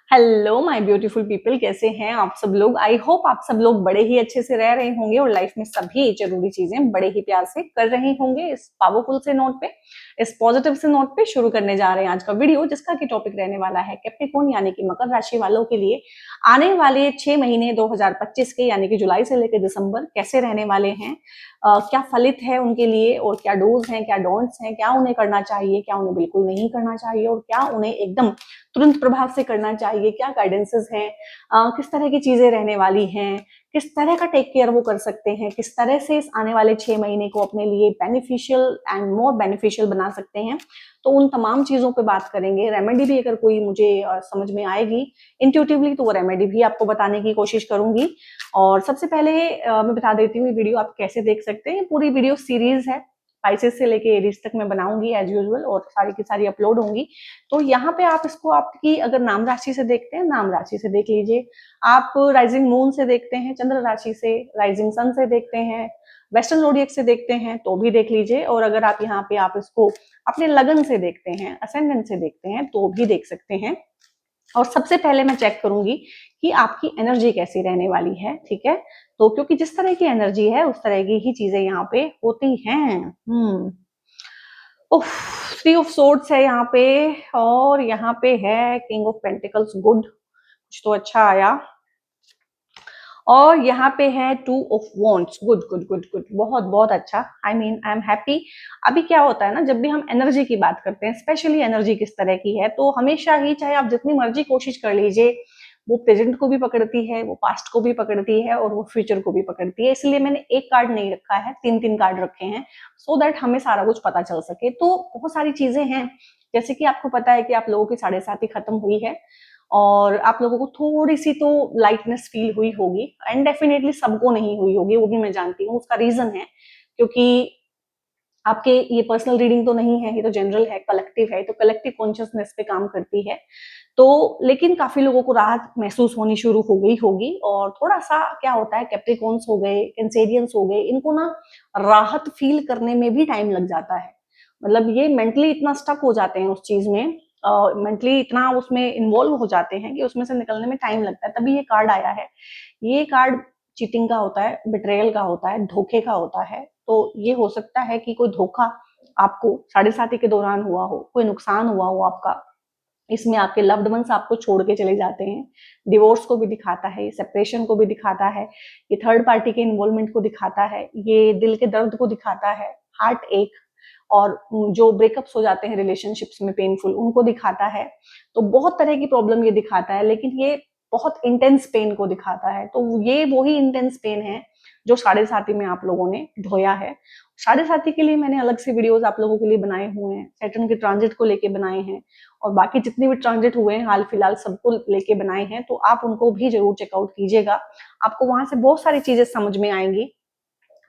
Hello my beautiful people, कैसे हैं आप सब लोग। आई होप आप सब लोग बड़े ही अच्छे से रह रहे होंगे और लाइफ में सभी जरूरी चीजें बड़े ही प्यार से कर रहे होंगे। इस पावरफुल से नोट पे, इस पॉजिटिव से नोट पे शुरू करने जा रहे हैं आज का वीडियो, जिसका की टॉपिक रहने वाला है कैप्रिकॉर्न यानी कि मकर राशि वालों के लिए आने वाले 6 महीने 2025 के, यानी कि जुलाई से लेकर दिसंबर कैसे रहने वाले हैं। क्या फलित है उनके लिए और क्या डोज हैं, क्या डोंट्स हैं, क्या उन्हें करना चाहिए, क्या उन्हें बिल्कुल नहीं करना चाहिए और क्या उन्हें एकदम तुरंत प्रभाव से करना चाहिए, क्या गाइडेंसेस हैं, किस तरह की चीजें रहने वाली हैं, किस तरह का टेक केयर वो कर सकते हैं, किस तरह से इस आने वाले 6 महीने को अपने लिए बेनिफिशियल एंड मोर बेनिफिशियल बना सकते हैं। तो उन तमाम चीजों पे बात करेंगे। रेमेडी भी अगर कोई मुझे समझ में आएगी इंट्यूटिवली तो वो रेमेडी भी आपको बताने की कोशिश करूंगी। और सबसे पहले मैं बता देती हूँ वीडियो आप कैसे देख सकते हैं। पूरी वीडियो सीरीज है, स्पाइसेस से लेके एरीज तक मैं बनाऊंगी एज यूजुअल और सारी की सारी अपलोड होंगी। तो यहाँ पे आप इसको आपकी अगर नाम राशि से देखते हैं, नाम राशि से देख लीजिए। आप राइजिंग मून से देखते हैं, चंद्र राशि से, राइजिंग सन से देखते हैं, वेस्टर्न जोडिएक से देखते हैं तो भी देख लीजिए। और अगर आप यहाँ पे आप इसको अपने लगन से देखते हैं, असेंडेंट से देखते हैं तो भी देख सकते हैं। और सबसे पहले मैं चेक करूंगी कि आपकी एनर्जी कैसी रहने वाली है, ठीक है। तो क्योंकि जिस तरह की एनर्जी है उस तरह की ही चीजें यहाँ पे होती हैं। उफ, 3 ऑफ सोर्ड्स है यहाँ पे और यहाँ पे है किंग ऑफ पेंटिकल्स। गुड, कुछ तो अच्छा आया। और यहाँ पे है 2 of wands. Good good good good, बहुत बहुत अच्छा। I am happy. अभी क्या होता है ना, जब भी हम एनर्जी की बात करते हैं, स्पेशली एनर्जी किस तरह की है, तो हमेशा ही चाहे आप जितनी मर्जी कोशिश कर लीजिए, वो प्रेजेंट को भी पकड़ती है, वो पास्ट को भी पकड़ती है और वो फ्यूचर को भी पकड़ती है। इसलिए मैंने एक कार्ड नहीं रखा है, 3-3 कार्ड रखे हैं सो दैट हमें सारा कुछ पता चल सके। तो बहुत सारी चीजें हैं, जैसे कि आपको पता है कि आप लोगों की 7.5 खत्म हुई है और आप लोगों को थोड़ी सी तो लाइटनेस फील हुई होगी एंड डेफिनेटली सबको नहीं हुई होगी, वो भी मैं जानती हूँ। उसका रीजन है क्योंकि आपके ये पर्सनल रीडिंग तो नहीं है, ये तो जनरल है, कलेक्टिव है, तो कलेक्टिव कॉन्शियसनेस पे काम करती है। तो लेकिन काफी लोगों को राहत महसूस होनी शुरू हो गई होगी। और थोड़ा सा क्या होता है, कैप्रिकॉर्न्स हो गए, कैंसेरियंस हो गए, इनको ना राहत फील करने में भी टाइम लग जाता है। मतलब ये मेंटली इतना स्टक हो जाते हैं उस चीज में, मेंटली इतना उसमें इन्वॉल्व हो जाते हैं कि उसमें से निकलने में टाइम लगता है। तभी ये कार्ड आया है। ये कार्ड चीटिंग का होता है, बिट्रेयल का होता है, धोखे का होता है। तो ये हो सकता है कि कोई धोखा आपको 7.5 के दौरान हुआ हो, कोई नुकसान हुआ हो आपका। इसमें आपके लव्ड वंस आपको छोड़ के चले जाते हैं। डिवोर्स को भी दिखाता है, सेपरेशन को भी दिखाता है, ये थर्ड पार्टी के इन्वॉल्वमेंट को दिखाता है, ये दिल के दर्द को दिखाता है, हार्ट एक, और जो ब्रेकअप्स हो जाते हैं रिलेशनशिप्स में पेनफुल, उनको दिखाता है। तो बहुत तरह की प्रॉब्लम ये दिखाता है, लेकिन ये बहुत इंटेंस पेन को दिखाता है। तो ये वही इंटेंस पेन है जो 7.5 में आप लोगों ने ढोया है। 7.5 के लिए मैंने अलग से वीडियोस आप लोगों के लिए बनाए हुए हैं, सैटर्न के ट्रांजिट को लेके बनाए हैं और बाकी जितने भी ट्रांजिट हुए हैं हाल फिलहाल सबको लेके बनाए हैं। तो आप उनको भी जरूर चेकआउट कीजिएगा, आपको वहां से बहुत सारी चीजें समझ में आएंगी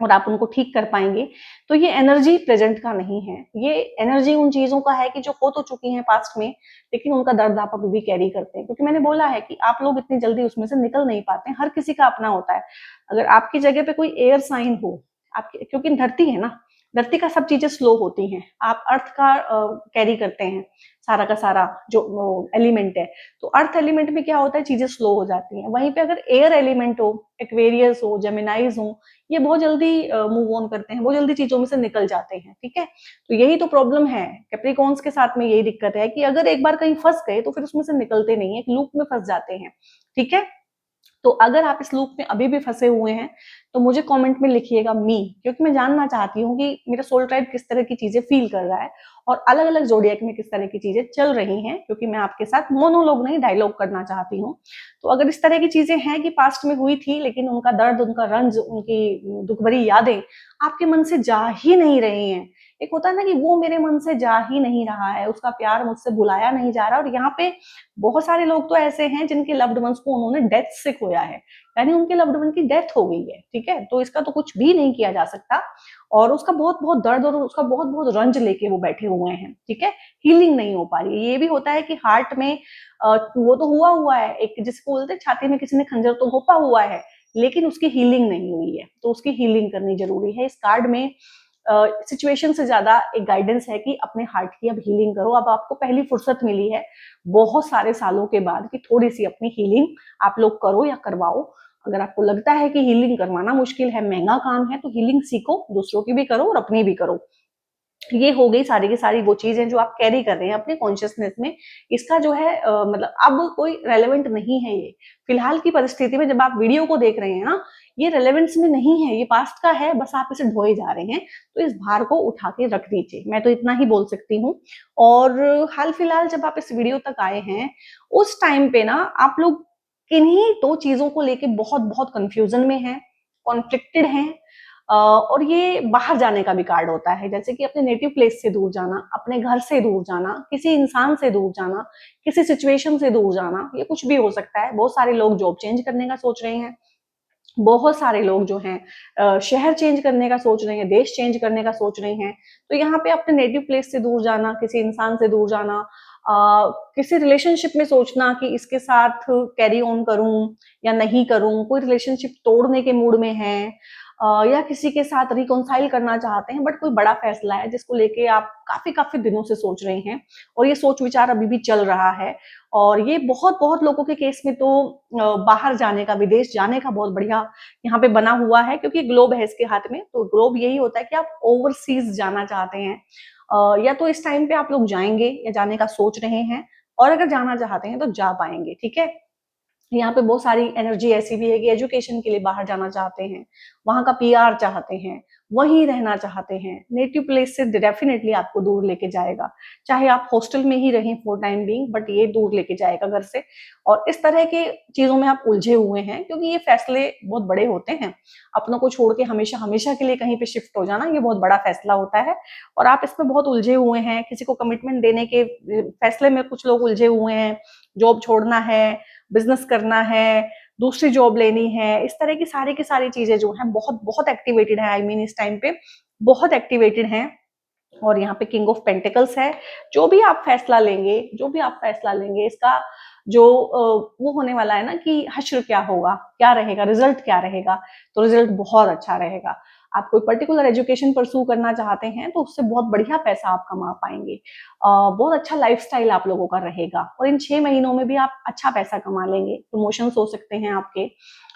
और आप उनको ठीक कर पाएंगे। तो ये एनर्जी प्रेजेंट का नहीं है, ये एनर्जी उन चीजों का है कि जो हो तो चुकी हैं पास्ट में, लेकिन उनका दर्द आप अभी भी कैरी करते हैं। क्योंकि मैंने बोला है कि आप लोग इतनी जल्दी उसमें से निकल नहीं पाते, हर किसी का अपना होता है। अगर आपकी जगह पे कोई एयर साइन हो, आपके, क्योंकि धरती है ना, धरती का सब चीजें स्लो होती हैं, आप अर्थ का कैरी करते हैं सारा का सारा जो एलिमेंट है। तो अर्थ एलिमेंट में क्या होता है, चीजें स्लो हो जाती हैं। वहीं पे अगर एयर एलिमेंट हो, एक्वेरियस हो, जेमिनाइज हो, ये बहुत जल्दी मूव ऑन करते हैं, बहुत जल्दी चीजों में से निकल जाते हैं, ठीक है। तो यही तो प्रॉब्लम है कैप्रिकॉर्न्स के साथ में, यही दिक्कत है कि अगर एक बार कहीं फंस गए तो फिर उसमें से निकलते नहीं है, एक लूप में फंस जाते हैं, ठीक है। तो अगर आप इस लूप में अभी भी फंसे हुए हैं तो मुझे कमेंट में लिखिएगा मी, क्योंकि मैं जानना चाहती हूँ कि मेरा सोल ट्राइब किस तरह की चीजें फील कर रहा है और अलग अलग जोडियक में किस तरह की चीजें चल रही हैं। क्योंकि मैं आपके साथ मोनोलॉग नहीं डायलॉग करना चाहती हूँ। तो अगर इस तरह की चीजें हैं कि पास्ट में हुई थी लेकिन उनका दर्द, उनका रंज, उनकी दुख भरी यादें आपके मन से जा ही नहीं रही हैं, एक होता है ना कि वो मेरे मन से जा ही नहीं रहा है, उसका प्यार मुझसे भुलाया नहीं जा रहा। और यहाँ पे बहुत सारे लोग तो ऐसे हैं जिनके लव्ड वंस को उन्होंने डेथ से खोया है, यानी उनके लव्ड वन की डेथ हो गई है, ठीक है। तो इसका तो कुछ भी नहीं किया जा सकता और उसका बहुत बहुत दर्द और उसका बहुत बहुत रंज लेके वो बैठे हुए हैं, ठीक है। हीलिंग नहीं हो पा रही है। ये भी होता है कि हार्ट में वो तो हुआ हुआ है, एक जिसको बोलते हैं छाती में किसी ने खंजर तो घोपा हुआ है, लेकिन उसकी हीलिंग नहीं हुई है, तो उसकी हीलिंग करनी जरूरी है। इस कार्ड में सिचुएशन से ज्यादा एक गाइडेंस है कि अपने हार्ट की अब हीलिंग करो। अब आपको पहली फुर्सत मिली है बहुत सारे सालों के बाद कि थोड़ी सी अपनी हीलिंग आप लोग करो या करवाओ। अगर आपको लगता है कि हीलिंग करवाना मुश्किल है, महंगा काम है, तो हीलिंग सीखो, दूसरों की भी करो और अपनी भी करो। ये हो गई सारी की सारी वो चीजें जो आप कैरी कर रहे हैं अपने कॉन्शियसनेस में। इसका जो है मतलब अब कोई रेलेवेंट नहीं है ये। फिलहाल की परिस्थिति में जब आप वीडियो को देख रहे हैं ना, ये रेलेवेंस में नहीं है, ये पास्ट का है, बस आप इसे ढोए जा रहे हैं। तो इस भार को उठा के रख दीजिए, मैं तो इतना ही बोल सकती हूँ। और हाल फिलहाल जब आप इस वीडियो तक आए हैं, उस टाइम पे ना आप लोग किन्हीं दो चीजों को लेके बहुत बहुत कंफ्यूजन में हैं, कॉन्फ्लिक्टेड हैं। और ये बाहर जाने का भी कार्ड होता है, जैसे कि अपने नेटिव प्लेस से दूर जाना, अपने घर से दूर जाना, किसी इंसान से दूर जाना, किसी सिचुएशन से दूर जाना, ये कुछ भी हो सकता है। बहुत सारे लोग जॉब चेंज करने का सोच रहे हैं, बहुत सारे लोग जो हैं शहर चेंज करने का सोच रहे हैं, देश चेंज करने का सोच रहे हैं। तो यहाँ पे अपने नेटिव प्लेस से दूर जाना, किसी इंसान से दूर जाना, किसी रिलेशनशिप में सोचना कि इसके साथ कैरी ऑन करूं या नहीं करूं, कोई रिलेशनशिप तोड़ने के मूड में है, या किसी के साथ रिकॉन्साइल करना चाहते हैं, बट कोई बड़ा फैसला है जिसको लेके आप काफी काफी दिनों से सोच रहे हैं और ये सोच विचार अभी भी चल रहा है। और ये बहुत बहुत लोगों के केस में तो बाहर जाने का, विदेश जाने का बहुत बढ़िया यहाँ पे बना हुआ है, क्योंकि ग्लोब है इसके हाथ में। तो ग्लोब यही होता है कि आप ओवरसीज जाना चाहते हैं, या तो इस टाइम पे आप लोग जाएंगे या जाने का सोच रहे हैं, और अगर जाना चाहते हैं तो जा पाएंगे। ठीक है, यहाँ पे बहुत सारी एनर्जी ऐसी भी है कि एजुकेशन के लिए बाहर जाना चाहते हैं, वहां का पीआर चाहते हैं, वहीं रहना चाहते हैं। नेटिव प्लेस से डेफिनेटली आपको दूर लेके जाएगा, चाहे आप हॉस्टल में ही रहें फॉर टाइम बीइंग, बट ये दूर लेके जाएगा घर से। और इस तरह के चीजों में आप उलझे हुए हैं, क्योंकि ये फैसले बहुत बड़े होते हैं। अपनों को छोड़ के हमेशा हमेशा के लिए कहीं पे शिफ्ट हो जाना, ये बहुत बड़ा फैसला होता है, और आप इसमें बहुत उलझे हुए हैं। किसी को कमिटमेंट देने के फैसले में कुछ लोग उलझे हुए हैं, जॉब छोड़ना है, बिजनेस करना है, दूसरी जॉब लेनी है, इस तरह की सारी चीजें जो हैं बहुत बहुत एक्टिवेटेड है। आई मीन इस टाइम पे बहुत एक्टिवेटेड हैं। और यहाँ पे किंग ऑफ पेंटिकल्स है। जो भी आप फैसला लेंगे, जो भी आप फैसला लेंगे, इसका जो वो होने वाला है ना कि हश्र क्या होगा, क्या रहेगा, रिजल्ट क्या रहेगा, तो रिजल्ट बहुत अच्छा रहेगा। आप कोई पर्टिकुलर एजुकेशन परस्यू करना चाहते हैं तो उससे बहुत बढ़िया पैसा आप कमा पाएंगे। बहुत अच्छा लाइफस्टाइल आप लोगों का रहेगा, और इन 6 महीनों में भी आप अच्छा पैसा कमा लेंगे। प्रमोशंस हो सकते हैं आपके,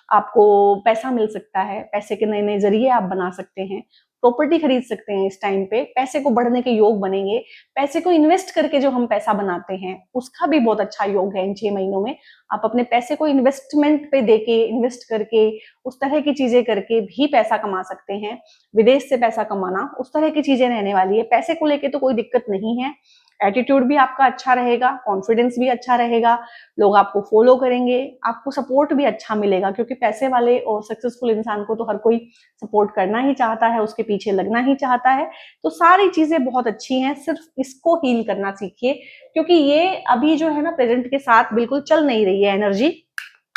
आपको पैसा मिल सकता है, पैसे के नए नए जरिए आप बना सकते हैं, प्रॉपर्टी खरीद सकते हैं। इस टाइम पे पैसे को बढ़ने के योग बनेंगे। पैसे को इन्वेस्ट करके जो हम पैसा बनाते हैं उसका भी बहुत अच्छा योग है इन 6 महीनों में। आप अपने पैसे को इन्वेस्टमेंट पे देके, इन्वेस्ट करके, उस तरह की चीजें करके भी पैसा कमा सकते हैं। विदेश से पैसा कमाना, उस तरह की चीजें रहने वाली है। पैसे को लेके तो कोई दिक्कत नहीं है। एटीट्यूड भी आपका अच्छा रहेगा, कॉन्फिडेंस भी अच्छा रहेगा, लोग आपको फॉलो करेंगे, आपको सपोर्ट भी अच्छा मिलेगा, क्योंकि पैसे वाले और सक्सेसफुल इंसान को तो हर कोई सपोर्ट करना ही चाहता है, उसके पीछे लगना ही चाहता है। तो सारी चीजें बहुत अच्छी हैं, सिर्फ इसको हील करना सीखिए, क्योंकि ये अभी जो है ना प्रेजेंट के साथ बिल्कुल चल नहीं रही है एनर्जी।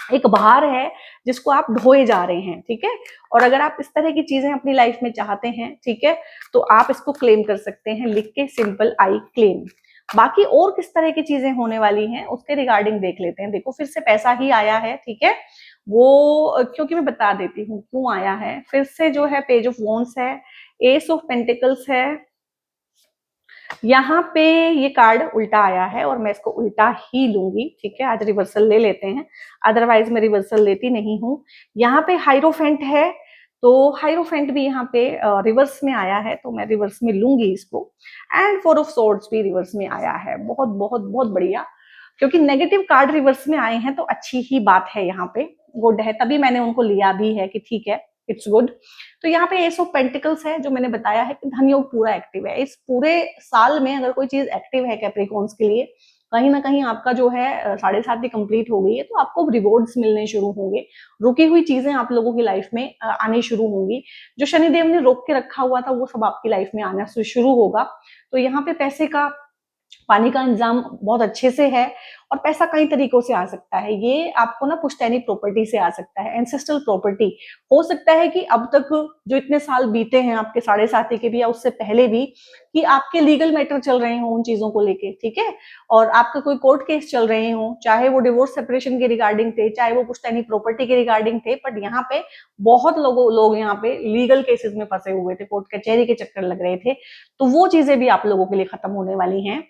एक भार है जिसको आप ढोए जा रहे हैं। ठीक है, और अगर आप इस तरह की चीजें अपनी लाइफ में चाहते हैं, ठीक है, तो आप इसको क्लेम कर सकते हैं, लिख के सिंपल आई क्लेम। बाकी और किस तरह की चीजें होने वाली हैं उसके रिगार्डिंग देख लेते हैं। देखो फिर से पैसा ही आया है, ठीक है, वो क्योंकि मैं बता देती हूँ क्यों आया है। फिर से जो है पेज ऑफ वॉन्ड्स है, एस ऑफ पेंटिकल्स है, यहाँ पे ये कार्ड उल्टा आया है और मैं इसको उल्टा ही लूंगी। ठीक है, आज रिवर्सल ले लेते हैं, अदरवाइज मैं रिवर्सल लेती नहीं हूँ। यहाँ पे हाइरोफेंट है, तो हाइरोफेंट भी यहाँ पे रिवर्स में आया है, तो मैं रिवर्स में लूंगी इसको। एंड 4 ऑफ सोर्ड्स भी रिवर्स में आया है। बहुत बहुत बहुत बढ़िया, क्योंकि नेगेटिव कार्ड रिवर्स में आए हैं तो अच्छी ही बात है, यहाँ पे गुड है, तभी मैंने उनको लिया भी है कि ठीक है, इट्स गुड। तो यहाँ पे एस ऑफ पेंटिकल्स है, जो मैंने बताया है कि धन योग पूरा एक्टिव है। इस पूरे साल में अगर कोई चीज एक्टिव है कैप्रिकॉन्स के लिए, कहीं ना कहीं आपका जो है 7.5 कंप्लीट हो गई है, तो आपको रिवॉर्ड्स मिलने शुरू होंगे। रुकी हुई चीजें आप लोगों की लाइफ में आनी शुरू होंगी। जो शनिदेव ने रोक के रखा हुआ था वो सब आपकी लाइफ में आना शुरू होगा। तो यहाँ पे पैसे का, पानी का इंतजाम बहुत अच्छे से है। और पैसा कई तरीकों से आ सकता है। ये आपको ना पुश्तैनी प्रॉपर्टी से आ सकता है, एंसेस्ट्रल प्रॉपर्टी। हो सकता है कि अब तक जो इतने साल बीते हैं आपके साढ़े साथी के भी या उससे पहले भी, कि आपके लीगल मैटर चल रहे हों उन चीजों को लेके, ठीक है, और आपका कोई कोर्ट केस चल रहे हों, चाहे वो डिवोर्स सेपरेशन के रिगार्डिंग थे, चाहे वो पुश्तैनी प्रॉपर्टी के रिगार्डिंग थे, बट यहाँ पे बहुत लोग यहाँ पे लीगल केसेस में फंसे हुए थे, कोर्ट कचहरी के चक्कर लग रहे थे, तो वो चीजें भी आप लोगों के लिए खत्म होने वाली हैं।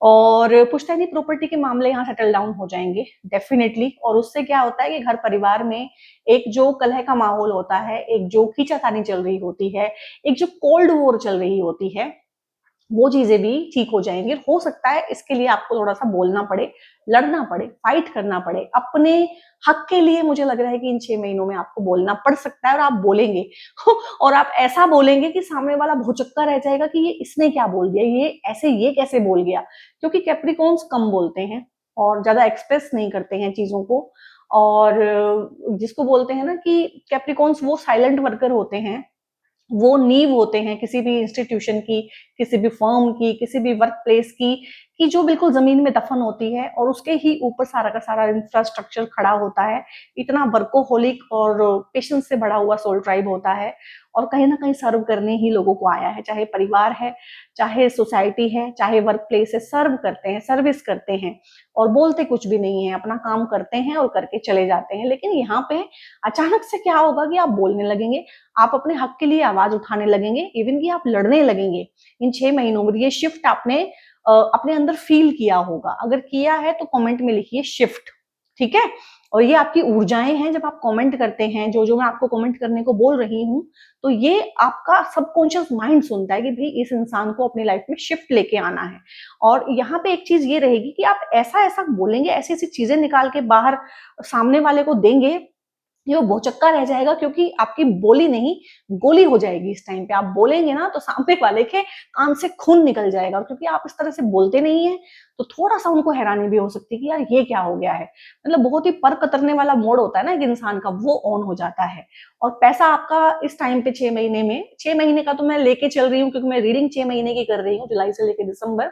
और पुश्तैनी प्रॉपर्टी के मामले यहाँ सेटल डाउन हो जाएंगे डेफिनेटली। और उससे क्या होता है कि घर परिवार में एक जो कलह का माहौल होता है, एक जो खींचातानी चल रही होती है, एक जो कोल्ड वॉर चल रही होती है, वो चीजें भी ठीक हो जाएंगी। हो सकता है इसके लिए आपको थोड़ा सा बोलना पड़े, लड़ना पड़े, फाइट करना पड़े अपने हक के लिए। मुझे लग रहा है कि इन 6 महीनों में आपको बोलना पड़ सकता है, और आप बोलेंगे और आप ऐसा बोलेंगे कि सामने वाला भौचक्का रह जाएगा कि ये इसने क्या बोल दिया, ये कैसे बोल गया। क्योंकि कैप्रिकॉन्स कम बोलते हैं और ज्यादा एक्सप्रेस नहीं करते हैं चीजों को। और जिसको बोलते हैं ना कि कैप्रिकॉन्स वो साइलेंट वर्कर होते हैं, वो नींव होते हैं किसी भी इंस्टीट्यूशन की, किसी भी फर्म की, किसी भी वर्क प्लेस की, कि जो बिल्कुल जमीन में दफन होती है और उसके ही ऊपर सारा का सारा इंफ्रास्ट्रक्चर खड़ा होता है। इतना वर्कोहोलिक और पेशेंस से भरा हुआ सोल ट्राइब होता है, और कहीं ना कहीं सर्व करने ही लोगों को आया है, चाहे परिवार है, चाहे सोसाइटी है, चाहे वर्क प्लेस है, सर्व करते हैं, सर्विस करते हैं, और बोलते कुछ भी नहीं है, अपना काम करते हैं और करके चले जाते हैं। लेकिन यहाँ पे अचानक से क्या होगा कि आप बोलने लगेंगे, आप अपने हक के लिए आवाज उठाने लगेंगे, इवन कि आप लड़ने लगेंगे। इन 6 महीनों में ये शिफ्ट आपने अपने अंदर फील किया होगा। अगर किया है तो कमेंट में लिखिए शिफ्ट, ठीक है। और ये आपकी ऊर्जाएं हैं, जब आप कमेंट करते हैं, जो जो मैं आपको कमेंट करने को बोल रही हूँ, तो ये आपका सबकॉन्शियस माइंड सुनता है कि भाई इस इंसान को अपनी लाइफ में शिफ्ट लेके आना है। और यहाँ पे एक चीज ये रहेगी कि आप ऐसा ऐसा बोलेंगे, ऐसी ऐसी चीजें निकाल के बाहर सामने वाले को देंगे, ये वो भौचक्का रह जाएगा, क्योंकि आपकी बोली नहीं गोली हो जाएगी। इस टाइम पे आप बोलेंगे ना तो सामने वाले के कान से खून निकल जाएगा, क्योंकि आप इस तरह से बोलते नहीं है। तो थोड़ा सा उनको हैरानी भी हो सकती है कि यार ये क्या हो गया है, मतलब बहुत ही पर कतरने वाला मोड होता है ना एक इंसान का, वो ऑन हो जाता है। और पैसा आपका इस टाइम पे 6 महीने में, 6 महीने का तो मैं लेके चल रही हूँ क्योंकि मैं रीडिंग 6 महीने की कर रही हूँ, जुलाई से लेके दिसंबर।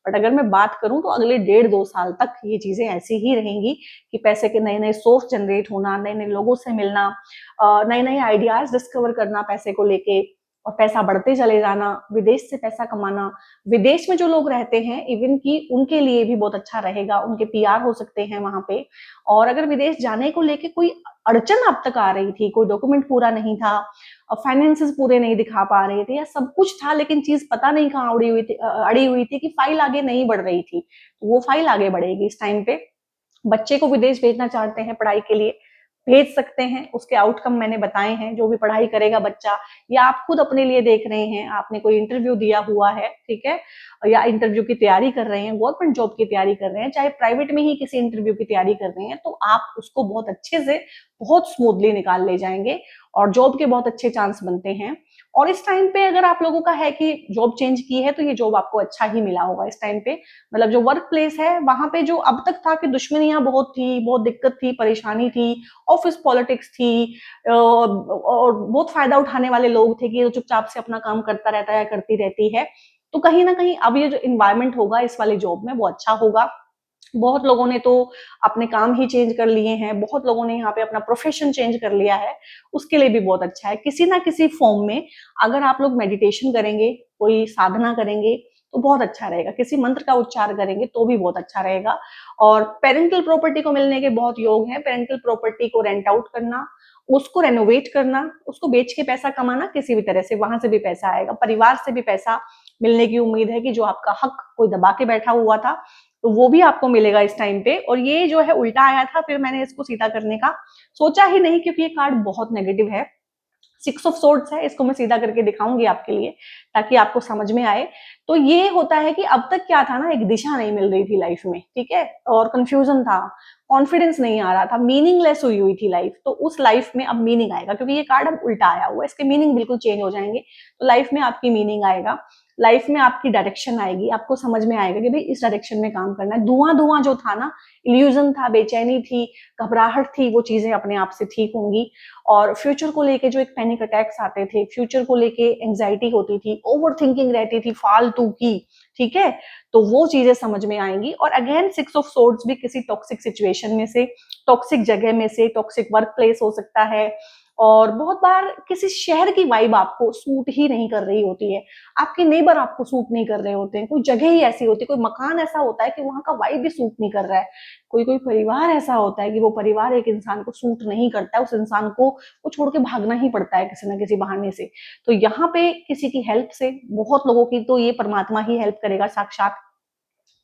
बट अगर मैं बात करूं तो अगले 1.5-2 साल तक ये चीजें ऐसी ही रहेंगी कि पैसे के नए नए सोर्स जनरेट होना, नए नए लोगों से मिलना, नए नए आइडियाज डिस्कवर करना पैसे को लेके, और पैसा बढ़ते चले जाना, विदेश से पैसा कमाना। विदेश में जो लोग रहते हैं इवन की उनके लिए भी बहुत अच्छा रहेगा, उनके पीआर हो सकते हैं वहां पे। और अगर विदेश जाने को लेके कोई अड़चन अब तक आ रही थी, कोई डॉक्यूमेंट पूरा नहीं था, फाइनेंसेस पूरे नहीं दिखा पा रहे थे, या सब कुछ था लेकिन चीज पता नहीं कहाँ अड़ी हुई थी कि फाइल आगे नहीं बढ़ रही थी, तो वो फाइल आगे बढ़ेगी इस टाइम पे। बच्चे को विदेश भेजना चाहते हैं पढ़ाई के लिए, भेज सकते हैं। उसके आउटकम मैंने बताए हैं, जो भी पढ़ाई करेगा बच्चा, या आप खुद अपने लिए देख रहे हैं, आपने कोई इंटरव्यू दिया हुआ है, ठीक है, या इंटरव्यू की तैयारी कर रहे हैं, गवर्नमेंट जॉब की तैयारी कर रहे हैं, चाहे प्राइवेट में ही किसी इंटरव्यू की तैयारी कर रहे हैं, तो आप उसको बहुत अच्छे से, बहुत स्मूथली निकाल ले जाएंगे, और जॉब के बहुत अच्छे चांस बनते हैं। और इस टाइम पे अगर आप लोगों का है कि जॉब चेंज की है, तो ये जॉब आपको अच्छा ही मिला होगा इस टाइम पे। मतलब जो वर्क प्लेस है वहां पे जो अब तक था कि दुश्मनियां बहुत थी, बहुत दिक्कत थी, परेशानी थी, ऑफिस पॉलिटिक्स थी, और बहुत फायदा उठाने वाले लोग थे कि ये चुपचाप से अपना काम करता रहता है, करती रहती है, तो कहीं ना कहीं अब ये जो इन्वायरमेंट होगा इस वाली जॉब में वो अच्छा होगा। बहुत लोगों ने तो अपने काम ही चेंज कर लिए हैं, बहुत लोगों ने यहाँ पे अपना प्रोफेशन चेंज कर लिया है, उसके लिए भी बहुत अच्छा है। किसी ना किसी फॉर्म में अगर आप लोग मेडिटेशन करेंगे, कोई साधना करेंगे, तो बहुत अच्छा रहेगा, किसी मंत्र का उच्चार करेंगे तो भी बहुत अच्छा रहेगा। और पेरेंटल प्रॉपर्टी को मिलने के बहुत योग हैं। पेरेंटल प्रॉपर्टी को रेंट आउट करना, उसको रेनोवेट करना, उसको बेच के पैसा कमाना, किसी भी तरह से वहां से भी पैसा आएगा, परिवार से भी पैसा मिलने की उम्मीद है कि जो आपका हक कोई दबा के बैठा हुआ था, तो वो भी आपको मिलेगा इस टाइम पे। और ये जो है उल्टा आया था, फिर मैंने इसको सीधा करने का सोचा ही नहीं, क्योंकि ये कार्ड बहुत नेगेटिव है। 6 ऑफ सोर्ड्स है, इसको मैं सीधा करके दिखाऊंगी आपके लिए ताकि आपको समझ में आए। तो ये होता है कि अब तक क्या था ना, एक दिशा नहीं मिल रही थी लाइफ में, ठीक है, और कंफ्यूजन था, कॉन्फिडेंस नहीं आ रहा था, मीनिंगलेस हुई हुई थी लाइफ। तो उस लाइफ में अब मीनिंग आएगा, क्योंकि ये कार्ड अब उल्टा आया हुआ है, इसके मीनिंग बिल्कुल चेंज हो जाएंगे। तो लाइफ में आपकी मीनिंग आएगा, लाइफ में आपकी डायरेक्शन आएगी, आपको समझ में आएगा कि भाई इस डायरेक्शन में काम करना है। धुआं धुआं जो था ना, इल्यूजन था, बेचैनी थी, घबराहट थी, वो चीजें अपने आप से ठीक होंगी। और फ्यूचर को लेके जो एक पैनिक अटैक्स आते थे, फ्यूचर को लेके एंजाइटी होती थी, ओवर थिंकिंग रहती थी फालतू की, ठीक है, तो वो चीजें समझ में आएंगी। और अगेन 6 ऑफ सोर्ड्स भी किसी टॉक्सिक सिचुएशन में से, टॉक्सिक जगह में से, टॉक्सिक वर्क प्लेस हो सकता है, और बहुत बार किसी शहर की वाइब आपको सूट ही नहीं कर रही होती है, आपके नेबर आपको सूट नहीं कर रहे होते हैं, कोई जगह ही ऐसी होती है, कोई मकान ऐसा होता है कि वहां का वाइब भी सूट नहीं कर रहा है, कोई कोई परिवार ऐसा होता है कि वो परिवार एक इंसान को सूट नहीं करता है, उस इंसान को वो छोड़ के भागना ही पड़ता है किसी ना किसी बहाने से। तो यहाँ पे किसी की हेल्प से, बहुत लोगों की तो ये परमात्मा ही हेल्प करेगा साक्षात,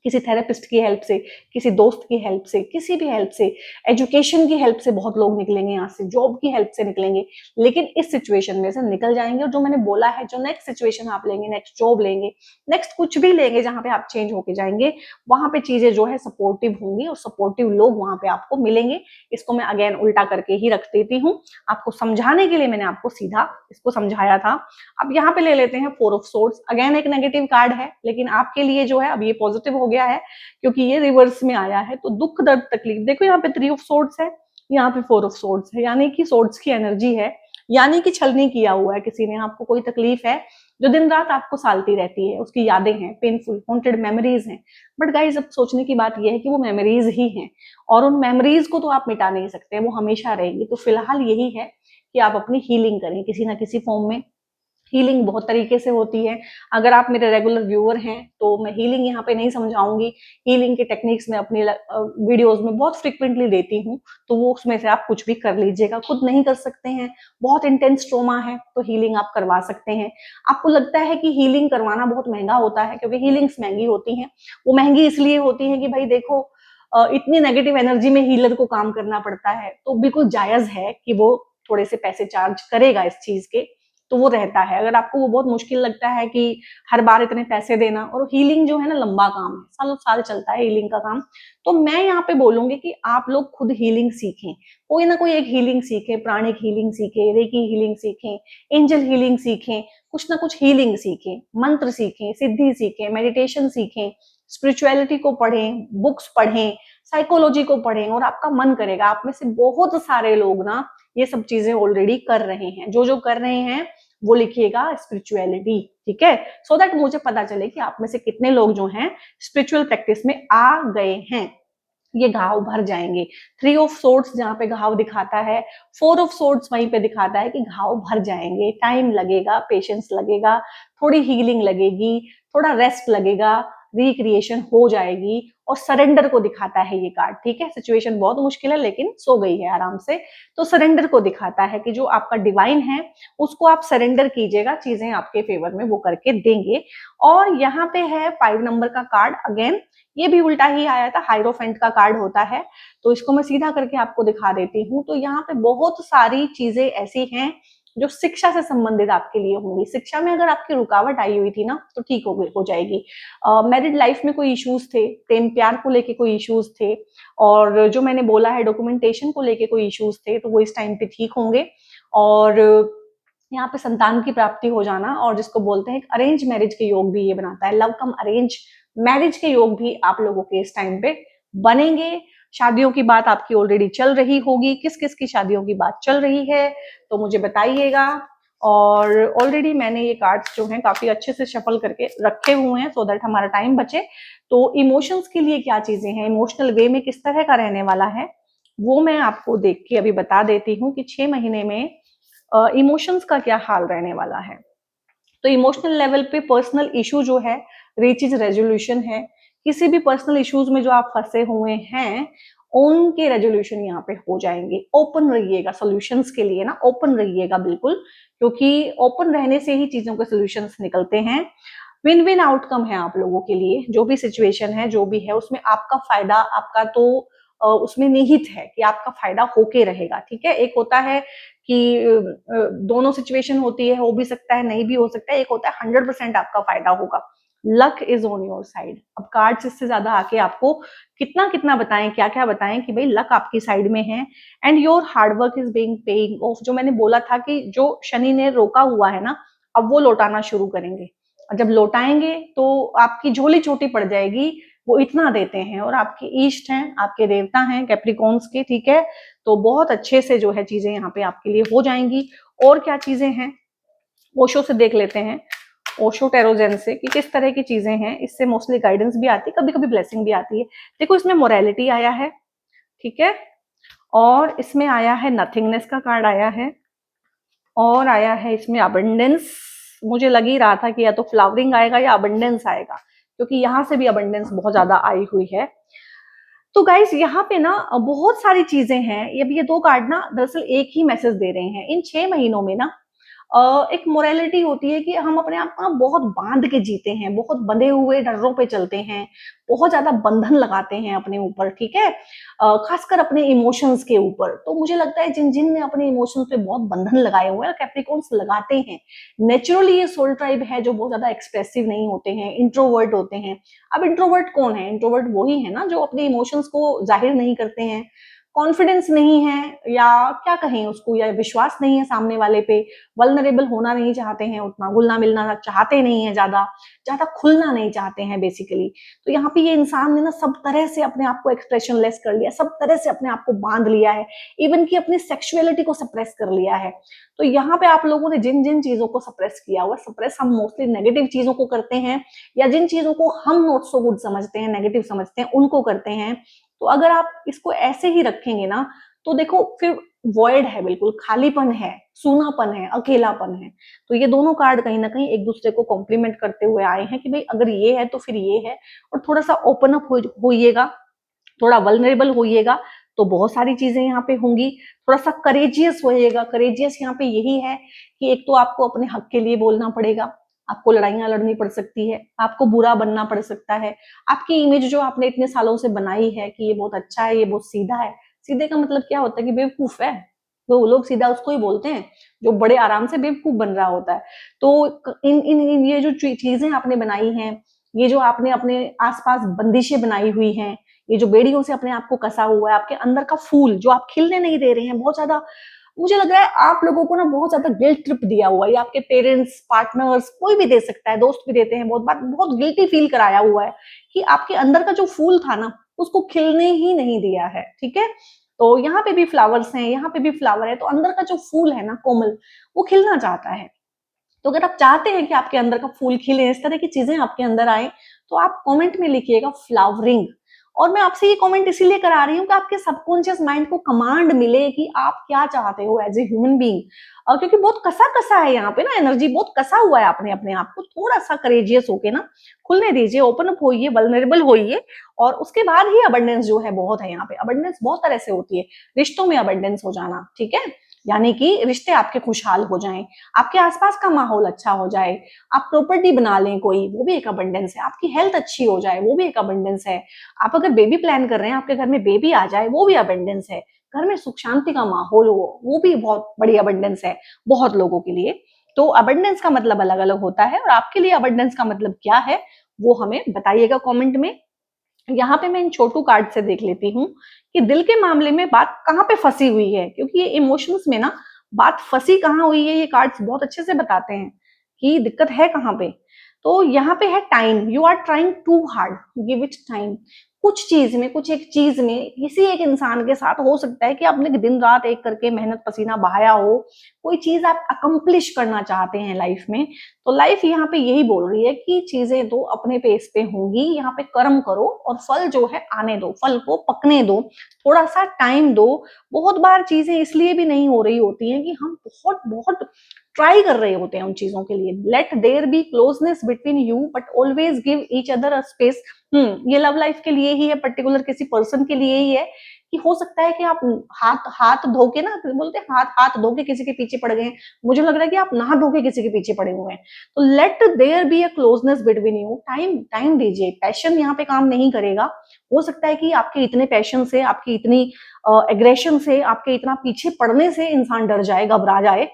किसी थेरेपिस्ट की हेल्प से, किसी दोस्त की हेल्प से, किसी भी हेल्प से, एजुकेशन की हेल्प से बहुत लोग निकलेंगे यहाँ से, जॉब की हेल्प से निकलेंगे, लेकिन इस सिचुएशन में से निकल जाएंगे। और जो मैंने बोला है, जो नेक्स्ट सिचुएशन आप लेंगे, नेक्स्ट जॉब लेंगे, नेक्स्ट कुछ भी लेंगे जहां पे आप चेंज होके जाएंगे, वहां पे चीजें जो है सपोर्टिव होंगी और सपोर्टिव लोग वहां पे आपको मिलेंगे। इसको मैं अगेन उल्टा करके ही रख देती हूँ, आपको समझाने के लिए मैंने आपको सीधा इसको समझाया था। अब यहाँ पे ले लेते हैं 4 ऑफ सोर्ड्स, अगेन एक नेगेटिव कार्ड है, लेकिन आपके लिए जो है अब ये पॉजिटिव हो गया है क्योंकि ये रिवर्स में आया है। तो दुख दर्द तकलीफ, देखो यहाँ पे 3 ऑफ सोर्ड्स है, यहाँ पे 4 ऑफ सोर्ड्स है, यानी कि सोर्ड्स की एनर्जी है, यानी कि छल नहीं किया हुआ है किसी ने, आपको कोई तकलीफ है जो दिन रात आपको सालती रहती है, उसकी यादें हैं, पेनफुल हॉन्टेड मेमोरीज हैं। बट गाइज अब सोचने की बात यह है कि वो मेमोरीज ही हैं, और उन मेमोरीज को तो आप मिटा नहीं सकते, वो हमेशा रहेंगी। तो फिलहाल यही है कि आप अपनी हीलिंग करें किसी ना किसी फॉर्म में। हीलिंग बहुत तरीके से होती है, अगर आप मेरे रेगुलर व्यूअर हैं तो मैं हीलिंग यहाँ पे नहीं समझाऊंगी, हीलिंग के टेक्निक्स में अपनी वीडियोस में बहुत फ्रिक्वेंटली देती हूँ, तो वो उसमें से आप कुछ भी कर लीजिएगा। खुद नहीं कर सकते हैं, बहुत इंटेंस ट्रोमा है, तो हीलिंग आप करवा सकते हैं। आपको लगता है कि हीलिंग करवाना बहुत महंगा होता है, क्योंकि हीलिंग्स महंगी होती हैं, वो महंगी इसलिए होती है कि भाई देखो इतनी नेगेटिव एनर्जी में हीलर को काम करना पड़ता है, तो बिल्कुल जायज है कि वो थोड़े से पैसे चार्ज करेगा इस चीज के, तो वो रहता है। अगर आपको वो बहुत मुश्किल लगता है कि हर बार इतने पैसे देना, और हीलिंग जो है ना लंबा काम है, सालों साल चलता है हीलिंग का काम, तो मैं यहाँ पे बोलूंगी कि आप लोग खुद हीलिंग सीखें, कोई ना कोई एक हीलिंग सीखें, प्राणिक हीलिंग सीखें, रेकी हीलिंग सीखें, एंजल हीलिंग सीखें, कुछ ना कुछ हीलिंग सीखें, मंत्र सीखें, सिद्धि सीखें, मेडिटेशन सीखें, स्पिरिचुअलिटी को पढ़ें, बुक्स पढ़ें, साइकोलॉजी को पढ़ें, और आपका मन करेगा। आप में से बहुत सारे लोग ना ये सब चीजें ऑलरेडी कर रहे हैं, जो जो कर रहे हैं वो लिखिएगा स्पिरिचुअलिटी, ठीक है, सो दैट मुझे पता चले कि आप में से कितने लोग जो हैं स्पिरिचुअल प्रैक्टिस में आ गए हैं। ये घाव भर जाएंगे। 3 ऑफ सोर्ड्स जहां पे घाव दिखाता है, 4 ऑफ सोर्ड्स वहीं पे दिखाता है कि घाव भर जाएंगे, टाइम लगेगा, पेशेंस लगेगा, थोड़ी हीलिंग लगेगी, थोड़ा रेस्ट लगेगा, रिक्रिएशन हो जाएगी, और सरेंडर को दिखाता है ये कार्ड, ठीक है। सिचुएशन बहुत मुश्किल है लेकिन सो गई है आराम से, तो सरेंडर को दिखाता है कि जो आपका डिवाइन है उसको आप सरेंडर कीजिएगा, चीजें आपके फेवर में वो करके देंगे। और यहाँ पे है 5 नंबर का कार्ड, अगेन ये भी उल्टा ही आया था, हाइरोफेंट का कार्ड होता है, तो इसको मैं सीधा करके आपको दिखा देती हूँ। तो यहाँ पे बहुत सारी चीजें ऐसी हैं जो शिक्षा से संबंधित आपके लिए होंगी। शिक्षा में अगर आपकी रुकावट आई हुई थी ना, तो ठीक हो जाएगी। मैरिड लाइफ में कोई इश्यूज थे, प्रेम प्यार को लेके कोई इश्यूज थे, और जो मैंने बोला है डॉक्यूमेंटेशन को लेके कोई इश्यूज थे, तो वो इस टाइम पे ठीक होंगे। और यहाँ पे संतान की प्राप्ति हो जाना, और जिसको बोलते हैं अरेंज मैरिज के योग भी ये बनाता है, लव कम अरेंज मैरिज के योग भी आप लोगों के इस टाइम पे बनेंगे। शादियों की बात आपकी ऑलरेडी चल रही होगी, किस किस की शादियों की बात चल रही है तो मुझे बताइएगा। और ऑलरेडी मैंने ये कार्ड्स जो हैं काफी अच्छे से शफल करके रखे हुए हैं, सो दैट हमारा टाइम बचे। तो इमोशंस के लिए क्या चीजें हैं, इमोशनल वे में किस तरह का रहने वाला है, वो मैं आपको देख के अभी बता देती हूँ कि 6 महीने में इमोशंस का क्या हाल रहने वाला है। तो इमोशनल लेवल पे पर्सनल इशू जो है रीचेज रेजोल्यूशन है। किसी भी पर्सनल इश्यूज में जो आप फंसे हुए हैं उनके रेजोल्यूशन यहाँ पे हो जाएंगे। ओपन रहिएगा सॉल्यूशंस के लिए ना, ओपन रहिएगा बिल्कुल, क्योंकि ओपन रहने से ही चीजों के सॉल्यूशंस निकलते हैं। विन विन आउटकम है आप लोगों के लिए, जो भी सिचुएशन है जो भी है उसमें आपका फायदा, आपका तो उसमें निहित है कि आपका फायदा होके रहेगा, ठीक है। एक होता है कि दोनों सिचुएशन होती है, हो भी सकता है नहीं भी हो सकता है, एक होता है 100% आपका फायदा होगा। Luck is on your side. अब कार्ड्स इससे ज्यादा आके आपको कितना कितना बताएं, क्या क्या बताएं कि भाई लक आपकी साइड में है, and your hard work is being paying off. जो मैंने बोला था कि जो शनि ने रोका हुआ है ना, अब वो लौटाना शुरू करेंगे, और जब लौटाएंगे तो आपकी झोली छोटी पड़ जाएगी। वो इतना देते हैं, और आपके ईष्ट हैं, आपके देवता हैं कैप्रिकॉन्स के, ठीक है। तो बहुत अच्छे से जो है चीजें यहाँ पे आपके लिए हो जाएंगी। और क्या चीजें हैं ओशो से देख लेते हैं। ओशो टेरोजेन से कि किस तरह की चीजें हैं, इससे मोस्टली गाइडेंस भी आती है, कभी कभी ब्लेसिंग भी आती है। देखो इसमें मोरालिटी आया है, ठीक है, और इसमें आया है नथिंगनेस का कार्ड आया है, और आया है इसमें अबंडेंस। मुझे लग ही रहा था कि या तो फ्लावरिंग आएगा या अबंडेंस आएगा, क्योंकि यहाँ से भी अबंडेंस बहुत ज्यादा आई हुई है। तो गाइस यहाँ पे ना बहुत सारी चीजें हैं, ये दो कार्ड ना दरअसल एक ही मैसेज दे रहे हैं। इन 6 महीनों में ना एक मोरालिटी होती है कि हम अपने आप को बहुत बांध के जीते हैं, बहुत बंधे हुए डरों पे चलते हैं, बहुत ज्यादा बंधन लगाते हैं अपने ऊपर, ठीक है, खासकर अपने इमोशंस के ऊपर। तो मुझे लगता है जिन जिन ने अपने इमोशंस पे बहुत बंधन लगाए हुए हैं, कैप्रिकॉर्न्स लगाते हैं, नेचुरली ये सोल ट्राइब है जो बहुत ज्यादा एक्सप्रेसिव नहीं होते हैं, इंट्रोवर्ट होते हैं। अब इंट्रोवर्ट कौन है? इंट्रोवर्ट वही है ना जो अपने इमोशंस को जाहिर नहीं करते हैं, कॉन्फिडेंस नहीं है, या क्या कहें उसको, या विश्वास नहीं है सामने वाले पे, वल्नरेबल होना नहीं चाहते हैं, उतना घुलना मिलना चाहते नहीं है, ज्यादा ज्यादा खुलना नहीं चाहते हैं बेसिकली। तो यहाँ पे ये इंसान ने ना सब तरह से अपने आप को एक्सप्रेशन लेस कर लिया, सब तरह से अपने आप को बांध लिया है, इवन कि अपनी सेक्सुअलिटी को सप्रेस कर लिया है। तो यहाँ पे आप लोगों ने जिन जिन चीजों को सप्रेस किया हुआ, सप्रेस हम मोस्टली नेगेटिव चीजों को करते हैं, या जिन चीजों को हम नॉट सो गुड समझते हैं, नेगेटिव समझते हैं, उनको करते हैं। तो अगर आप इसको ऐसे ही रखेंगे ना, तो देखो फिर वॉइड है, बिल्कुल खालीपन है, सूनापन है, अकेलापन है। तो ये दोनों कार्ड कहीं ना कहीं एक दूसरे को कॉम्प्लीमेंट करते हुए आए हैं कि भाई अगर ये है तो फिर ये है, और थोड़ा सा ओपन अप होइएगा, थोड़ा वल्नरेबल होइएगा, तो बहुत सारी चीजें यहाँ पे होंगी। थोड़ा सा करेजियस होइएगा। करेजियस यहाँ पे यही है कि एक तो आपको अपने हक के लिए बोलना पड़ेगा, आपको लड़ाइयां लड़नी पड़ सकती है, आपको बुरा बनना पड़ सकता है। आपकी इमेज जो आपने इतने सालों से बनाई है कि ये बहुत अच्छा है, ये बहुत सीधा है, सीधे का मतलब क्या होता है कि बेवकूफ है, तो लोग सीधा उसको ही बोलते हैं जो बड़े आराम से बेवकूफ बन रहा होता है। तो इन ये जो चीजें आपने बनाई हैं, ये जो आपने अपने आसपास बंदिशें बनाई हुई हैं, ये जो बेड़ियों से अपने आप को कसा हुआ है, आपके अंदर का फूल जो आप खिलने नहीं दे रहे हैं, बहुत ज्यादा मुझे लग रहा है आप लोगों को ना बहुत ज्यादा गिल्ट ट्रिप दिया हुआ है। ये आपके पेरेंट्स, पार्टनर्स, कोई भी दे सकता है, दोस्त भी देते हैं, बहुत बार बहुत गिल्टी फील कराया हुआ है कि आपके अंदर का जो फूल था ना उसको खिलने ही नहीं दिया है, ठीक है। तो यहाँ पे भी फ्लावर्स हैं, यहाँ पे भी फ्लावर है, तो अंदर का जो फूल है ना कोमल, वो खिलना चाहता है। तो अगर आप चाहते हैं कि आपके अंदर का फूल खिले, इस तरह की चीजें आपके अंदर आए, तो आप कमेंट में लिखिएगा फ्लावरिंग। और मैं आपसे ये कमेंट इसीलिए करा रही हूँ कि आपके सबकॉन्शियस माइंड को कमांड मिले कि आप क्या चाहते हो एज ए ह्यूमन बीइंग, क्योंकि बहुत कसा कसा है यहाँ पे ना, एनर्जी बहुत कसा हुआ है आपने अपने आप को। थोड़ा सा करेजियस होके ना खुलने दीजिए, ओपन अप होइए, वल्नरेबल होइए, और उसके बाद ही अबंडेंस जो है बहुत है यहाँ पे। अबंडेंस बहुत तरह से होती है, रिश्तों में अबंडेंस हो जाना, ठीक है, यानी कि रिश्ते आपके खुशहाल हो जाएं, आपके आसपास का माहौल अच्छा हो जाए, आप प्रॉपर्टी बना लें कोई, वो भी एक अबंडेंस है, आपकी हेल्थ अच्छी हो जाए, वो भी एक अबंडेंस है, आप अगर बेबी प्लान कर रहे हैं, आपके घर में बेबी आ जाए, वो भी अबंडेंस है, घर में सुख शांति का माहौल हो, वो भी बहुत बड़ी अबंडेंस है बहुत लोगों के लिए। तो अबंडेंस का मतलब अलग अलग होता है, और आपके लिए अबंडेंस का मतलब क्या है वो हमें बताइएगा कमेंट में। यहाँ पे मैं इन छोटू कार्ड से देख लेती हूँ कि दिल के मामले में बात कहाँ पे फंसी हुई है, क्योंकि ये इमोशंस में ना बात फंसी कहाँ हुई है, ये कार्ड्स बहुत अच्छे से बताते हैं कि दिक्कत है कहाँ पे। तो यहाँ पे है time, you are trying too hard, give it time. कुछ चीज में, कुछ एक चीज में, किसी एक इंसान के साथ हो सकता है कि आपने दिन रात एक करके मेहनत पसीना बहाया हो, कोई चीज आप अकम्प्लिश करना चाहते हैं लाइफ में। तो लाइफ यहाँ पे यही बोल रही है कि चीजें तो अपने पेस पे होंगी, यहाँ पे कर्म करो और फल जो है आने दो, फल को पकने दो, थोड़ा सा टाइम दो। बहुत बार चीजें इसलिए भी नहीं हो रही होती हैं कि हम बहुत बहुत ट्राई कर रहे होते हैं उन चीजों के लिए। Let there be closeness between you but always give each other a space. ये लव लाइफ के लिए ही है, पर्टिकुलर किसी पर्सन के लिए ही है कि हो सकता है कि आप हाथ हाथ धो के ना, बोलते हैं हाथ हाथ धो के किसी के पीछे पड़ गए, मुझे लग रहा है कि आप नहा धो के किसी के पीछे पड़े हुए हैं। तो let there be a closeness between you, time time दीजिए। पैशन यहाँ पे काम नहीं करेगा। हो सकता है कि आपके इतने पैशन से, आपकी इतनी एग्रेशन से, आपके इतना पीछे पड़ने से इंसान डर जाए, घबरा जाए,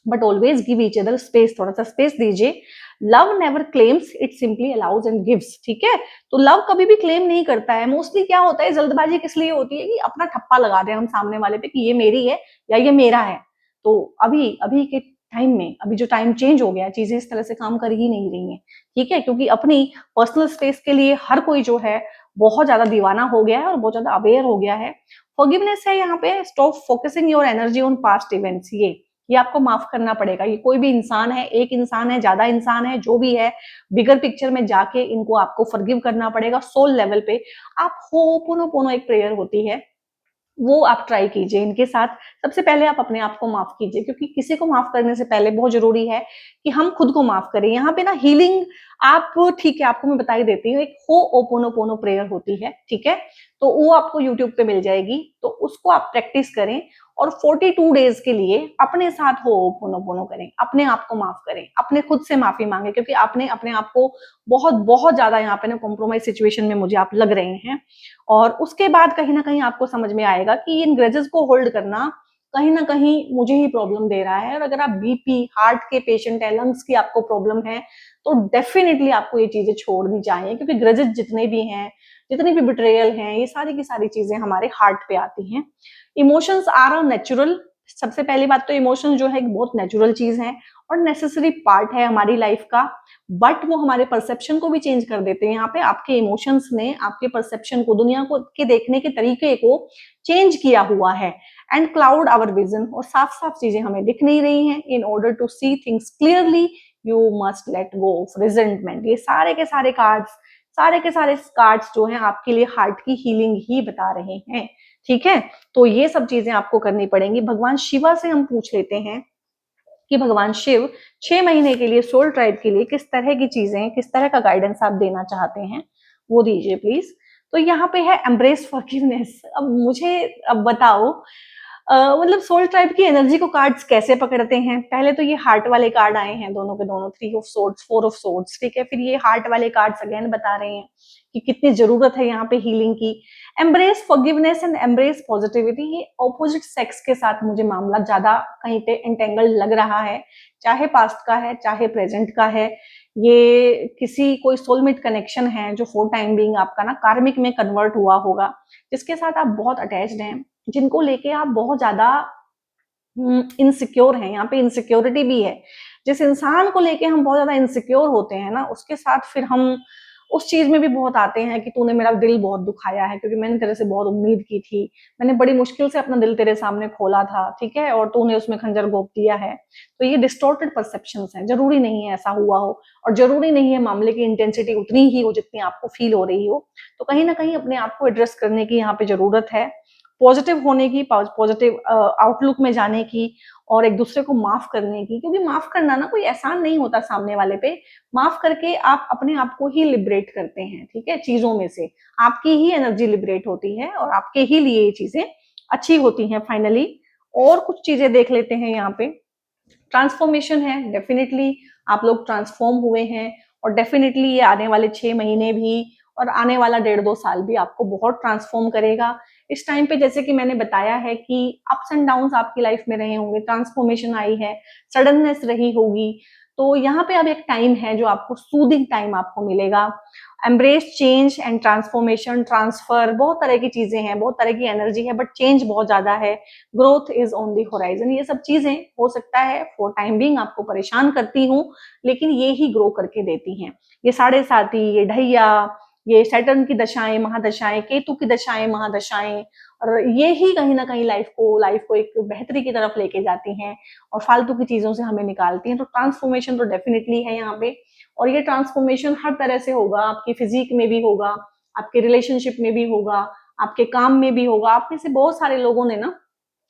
but always give each other space, थोड़ा सा स्पेस दीजिए। Love never claims, it simply allows and gives, ठीक है। तो लव कभी भी क्लेम नहीं करता है। मोस्टली क्या होता है, जल्दबाजी किस लिए होती है कि अपना ठप्पा लगा दें हम सामने वाले पे कि ये मेरी है या ये मेरा है। तो अभी अभी के टाइम में, अभी जो टाइम चेंज हो गया, चीजें इस तरह से काम कर ही नहीं रही हैं, ठीक है, क्योंकि अपनी पर्सनल स्पेस के लिए हर कोई जो है बहुत ज्यादा दीवाना हो गया है और बहुत ज्यादा अवेयर हो गया है। फॉरगिवनेस है यहाँ पे, stop focusing your energy on past events, ये ये आपको माफ करना पड़ेगा। ये कोई भी इंसान है, एक इंसान है, ज्यादा इंसान है, जो भी है, बिगर पिक्चर में जाके इनको आपको फॉरगिव करना पड़ेगा सोल लेवल पे। आप होपोनोपोनो एक प्रेयर होती है, वो आप ट्राई कीजिए इनके साथ। सबसे पहले आप अपने आप को माफ कीजिए, क्योंकि किसी को माफ करने से पहले बहुत जरूरी है कि हम खुद को माफ करें। यहाँ पे ना हीलिंग आप, ठीक है, आपको मैं बता ही देती हूँ, एक हो ओपोनोपोनो प्रेयर होती है, ठीक है, तो वो आपको यूट्यूब पे मिल जाएगी, तो उसको आप प्रैक्टिस करें और 42 डेज के लिए अपने साथ हो ओपोनोपोनो करें, अपने आप को माफ करें, अपने खुद से माफी मांगे, क्योंकि आपने अपने आप को बहुत बहुत ज्यादा यहाँ पे ना कॉम्प्रोमाइज सिचुएशन में मुझे आप लग रहे हैं। और उसके बाद कहीं ना कहीं आपको समझ में आएगा कि इन ग्रजेस को होल्ड करना कहीं ना कहीं मुझे ही प्रॉब्लम दे रहा है। और अगर आप बीपी, हार्ट के पेशेंट है, लंग्स की आपको प्रॉब्लम है, तो डेफिनेटली आपको ये चीजें छोड़नी चाहिए, क्योंकि ग्रजेस जितने भी हैं, जितनी भी बिट्रेयल हैं, ये सारी की सारी चीजें हमारे हार्ट पे आती हैं। Emotions are natural. सबसे पहली बात तो इमोशंस जो है एक बहुत नेचुरल चीज है और नेसेसरी पार्ट है हमारी लाइफ का, बट वो हमारे परसेप्शन को भी चेंज कर देते हैं। यहाँ पे आपके इमोशंस ने आपके परसेप्शन को, दुनिया को के देखने के तरीके को चेंज किया हुआ है। एंड क्लाउड आवर विजन, और साफ साफ चीजें हमें दिख नहीं रही हैं। In order to see things clearly you must let go of resentment. ये सारे के सारे कार्ड्स, सारे के सारे कार्ड्स जो हैं आपके लिए हार्ट की हीलिंग ही बता रहे हैं, ठीक है। तो ये सब चीजें आपको करनी पड़ेंगी। भगवान शिवा से हम पूछ लेते हैं कि भगवान शिव 6 महीने के लिए सोल ट्राइब के लिए किस तरह की चीजें, किस तरह का गाइडेंस आप देना चाहते हैं, वो दीजिए प्लीज। तो यहाँ पे है एम्ब्रेस फॉरगिवनेस। अब मुझे अब बताओ, मतलब सोल ट्राइब की एनर्जी को कार्ड्स कैसे पकड़ते हैं। पहले तो ये हार्ट वाले कार्ड आए हैं, दोनों के दोनों, 3 ऑफ सोर्ड्स, 4 ऑफ सोर्ड्स, ठीक है। फिर ये हार्ट वाले कार्ड्स अगेन बता रहे हैं कि कितनी जरूरत है यहाँ पे हीलिंग की। Embrace forgiveness and embrace positivity, ये ऑपोजिट सेक्स के साथ मुझे मामला ज्यादा कहीं पे एंटेंगल लग रहा है, चाहे पास्ट का है चाहे प्रेजेंट का है। ये किसी कोई सोलमेट कनेक्शन है जो फॉर टाइम बीइंग आपका ना कार्मिक में कन्वर्ट हुआ होगा, जिसके साथ आप बहुत अटैच्ड हैं, जिनको लेके आप बहुत ज्यादा इनसिक्योर हैं। यहाँ पे इनसिक्योरिटी भी है। जिस इंसान को लेके हम बहुत ज्यादा इनसिक्योर होते हैं ना, उसके साथ फिर हम उस चीज में भी बहुत आते हैं कि तूने मेरा दिल बहुत दुखाया है, क्योंकि मैंने तेरे से बहुत उम्मीद की थी, मैंने बड़ी मुश्किल से अपना दिल तेरे सामने खोला था, ठीक है, और तूने उसमें खंजर घोंप दिया है। तो ये डिस्टॉर्टेड परसेप्शंस हैं, जरूरी नहीं है ऐसा हुआ हो, और जरूरी नहीं है मामले की इंटेंसिटी उतनी ही हो जितनी आपको फील हो रही हो। तो कहीं ना कहीं अपने आप को एड्रेस करने की यहाँ पे जरूरत है, पॉजिटिव होने की, पॉजिटिव आउटलुक में जाने की, और एक दूसरे को माफ करने की। क्योंकि माफ करना ना कोई एहसान नहीं होता सामने वाले पे। माफ करके आप अपने आप को ही लिबरेट करते हैं, ठीक है, चीजों में से आपकी ही एनर्जी लिबरेट होती है और आपके ही लिए ये चीजें अच्छी होती हैं फाइनली। और कुछ चीजें देख लेते हैं यहाँ पे। ट्रांसफॉर्मेशन है, डेफिनेटली आप लोग ट्रांसफॉर्म हुए हैं, और डेफिनेटली ये आने वाले 6 महीने भी और आने वाला 1.5-2 साल भी आपको बहुत ट्रांसफॉर्म करेगा। इस टाइम पे जैसे कि मैंने बताया है कि अप्स एंड डाउन्स आपकी लाइफ में रहे होंगे, ट्रांसफॉर्मेशन आई है, सडननेस रही होगी। तो यहाँ पे अब एक टाइम है जो आपको सूदिंग टाइम आपको मिलेगा। Embrace change and transformation, transfer, बहुत तरह की चीजें हैं, बहुत तरह की एनर्जी है, बट चेंज बहुत ज्यादा है। Growth is on the horizon. ये सब चीजें हो सकता है फॉर टाइम बीइंग आपको परेशान करती हूँ, लेकिन ये ही ग्रो करके देती हैं। ये 7.5, ये ढैया, ये सैटर्न की दशाएं, महादशाएं, केतु की दशाएं, महादशाएं, और ये ही कहीं ना कहीं लाइफ को एक बेहतरी की तरफ लेके जाती हैं और फालतू की चीजों से हमें निकालती हैं। तो ट्रांसफॉर्मेशन तो डेफिनेटली है यहाँ पे, और ये ट्रांसफॉर्मेशन हर तरह से होगा। आपकी फिजिक में भी होगा, आपके रिलेशनशिप में भी होगा, आपके काम में भी होगा। आप में से बहुत सारे लोगों ने ना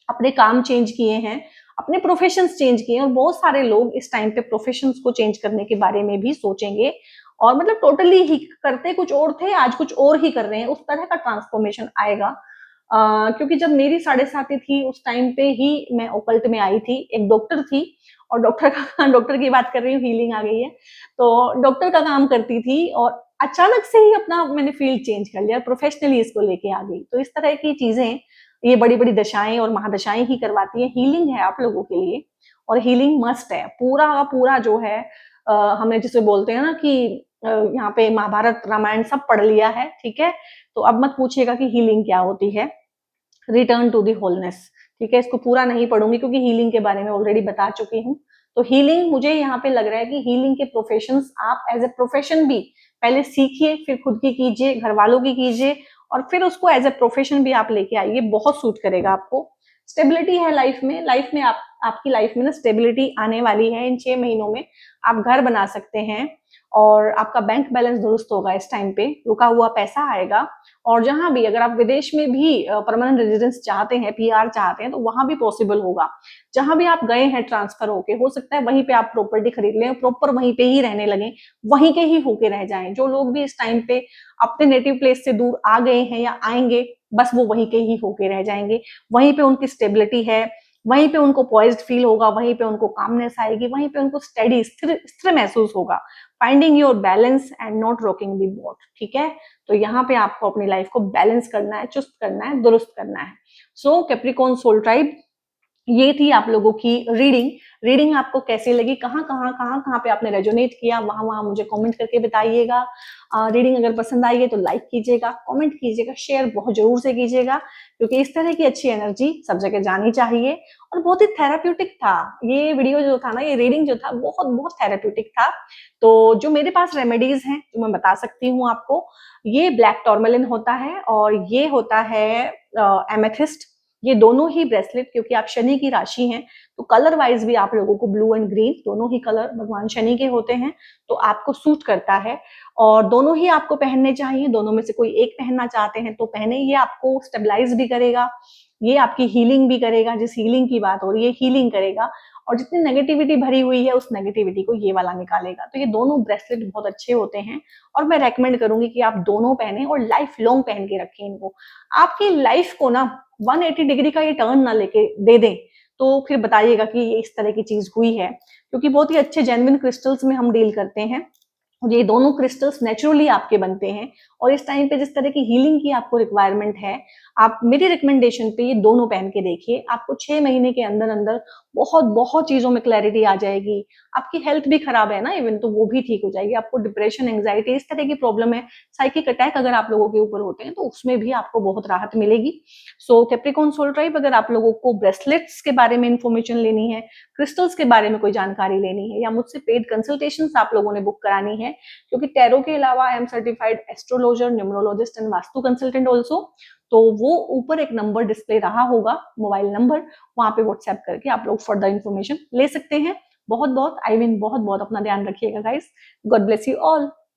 अपने काम चेंज किए हैं, अपने प्रोफेशंस चेंज किए हैं, और बहुत सारे लोग इस टाइम पे प्रोफेशंस को चेंज करने के बारे में भी सोचेंगे, और मतलब टोटली ही करते कुछ और थे, आज कुछ और ही कर रहे हैं। उस तरह का ट्रांसफॉर्मेशन आएगा। क्योंकि जब मेरी 7.5 थी उस टाइम पे ही मैं ओकल्ट में आई थी। एक डॉक्टर थी, और डॉक्टर की बात कर रही हूँ, हीलिंग आ गई है, तो डॉक्टर का काम करती थी, और अचानक से ही अपना मैंने फील्ड चेंज कर लिया, प्रोफेशनली इसको लेके आ गई। तो इस तरह की चीजें ये बड़ी बड़ी दशाएं और महादशाएं ही करवाती है। हीलिंग है आप लोगों के लिए, और हीलिंग मस्ट है। पूरा का पूरा जो है, हमें जिसे बोलते हैं ना कि यहाँ पे महाभारत रामायण सब पढ़ लिया है, ठीक है। तो अब मत पूछिएगा कि हीलिंग क्या होती है। रिटर्न टू दी होलनेस, ठीक है। इसको पूरा नहीं पढ़ूंगी क्योंकि हीलिंग के बारे में ऑलरेडी बता चुकी हूँ। तो हीलिंग, मुझे यहाँ पे लग रहा है कि हीलिंग के प्रोफेशंस आप एज ए प्रोफेशन भी पहले सीखिए, फिर खुद की कीजिए, घर वालों की कीजिए, और फिर उसको एज ए प्रोफेशन भी आप लेके आइए। बहुत सूट करेगा आपको। स्टेबिलिटी है लाइफ में आपकी लाइफ में ना स्टेबिलिटी आने वाली है। इन 6 महीनों में आप घर बना सकते हैं और आपका बैंक बैलेंस दुरुस्त होगा। इस टाइम पे रुका हुआ पैसा आएगा। और जहां भी अगर आप विदेश में भी परमानेंट रेजिडेंस चाहते हैं, पीआर चाहते हैं, तो वहां भी पॉसिबल होगा। जहां भी आप गए हैं ट्रांसफर होके, हो सकता है वहीं पे आप प्रॉपर्टी खरीद लें, प्रॉपर वहीं पे ही रहने लगे, वहीं के ही होके रह जाएं। जो लोग भी इस टाइम पे अपने नेटिव प्लेस से दूर आ गए हैं या आएंगे, बस वो वहीं के ही होके रह जाएंगे। वहीं पे उनकी स्टेबिलिटी है, वहीं पे उनको पॉइज्ड फील होगा, वहीं पे उनको कामनेस आएगी, वहीं पे उनको स्टडी स्थिर स्थिर महसूस होगा। Finding your balance and not rocking the boat. ठीक है, तो यहाँ पे आपको अपनी लाइफ को बैलेंस करना है, चुस्त करना है, दुरुस्त करना है। सो कैप्रिकॉर्न सोल ट्राइब, ये थी आप लोगों की रीडिंग आपको कैसी लगी, कहाँ पे आपने रेजोनेट किया, वहां मुझे कमेंट करके बताइएगा। रीडिंग अगर पसंद आई है तो लाइक कीजिएगा, कमेंट कीजिएगा, शेयर बहुत जरूर से कीजिएगा, क्योंकि इस तरह की अच्छी एनर्जी सब जगह जानी चाहिए। और बहुत ही थेराप्यूटिक था ये वीडियो जो था ना, ये रीडिंग जो था बहुत बहुत थेराप्यूटिक था। तो जो मेरे पास रेमेडीज हैं जो मैं बता सकती हूँ आपको, ये ब्लैक टॉर्मेलिन होता है और ये होता है एमेथिस्ट। ये दोनों ही ब्रेसलेट, क्योंकि आप शनि की राशि हैं, तो कलर वाइज भी आप लोगों को ब्लू एंड ग्रीन दोनों ही कलर भगवान शनि के होते हैं, तो आपको सूट करता है। और दोनों ही आपको पहनने चाहिए। दोनों में से कोई एक पहनना चाहते हैं तो पहने। ये आपको स्टेबलाइज भी करेगा, ये आपकी हीलिंग भी करेगा। जिस हीलिंग की बात हो रही है, हीलिंग करेगा। और जितनी नेगेटिविटी भरी हुई है, उस नेगेटिविटी को ये वाला निकालेगा। तो ये दोनों ब्रेसलेट बहुत अच्छे होते हैं और मैं रेकमेंड करूंगी कि आप दोनों पहने और लाइफ लॉन्ग पहन के रखें इनको। आपकी लाइफ को ना 180 डिग्री का ये टर्न ना लेके दे दें, तो फिर बताइएगा कि ये इस तरह की चीज हुई है। क्योंकि बहुत ही अच्छे जेन्युइन क्रिस्टल्स में हम डील करते हैं। ये दोनों क्रिस्टल्स नेचुरली आपके बनते हैं। और इस टाइम पे जिस तरह की हीलिंग की आपको रिक्वायरमेंट है, आप मेरी रिकमेंडेशन पे ये दोनों पहन के देखिए। आपको 6 महीने के अंदर अंदर बहुत बहुत चीजों में क्लैरिटी आ जाएगी। आपकी हेल्थ भी खराब है ना इवन, तो वो भी ठीक हो जाएगी। आपको डिप्रेशन, एंग्जाइटी, इस तरह की प्रॉब्लम है, साइकिक अटैक अगर आप लोगों के ऊपर होते हैं, तो उसमें भी आपको बहुत राहत मिलेगी। सो कैप्रिकॉर्न सोल ट्राइब, अगर आप लोगों को ब्रेसलेट्स के बारे में इंफॉर्मेशन लेनी है, क्रिस्टल्स के बारे में कोई जानकारी लेनी है, या मुझसे पेड कंसल्टेशन आप लोगों ने बुक करानी है, क्योंकि टैरो के अलावा I am certified astrologer, numerologist and vastu consultant also. तो वो ऊपर एक नंबर डिस्प्ले रहा होगा, मोबाइल नंबर, वहां पे व्हाट्सएप करके आप लोग फर्दर इन्फॉर्मेशन ले सकते हैं। बहुत बहुत अपना ध्यान रखिएगा guys. God bless you all.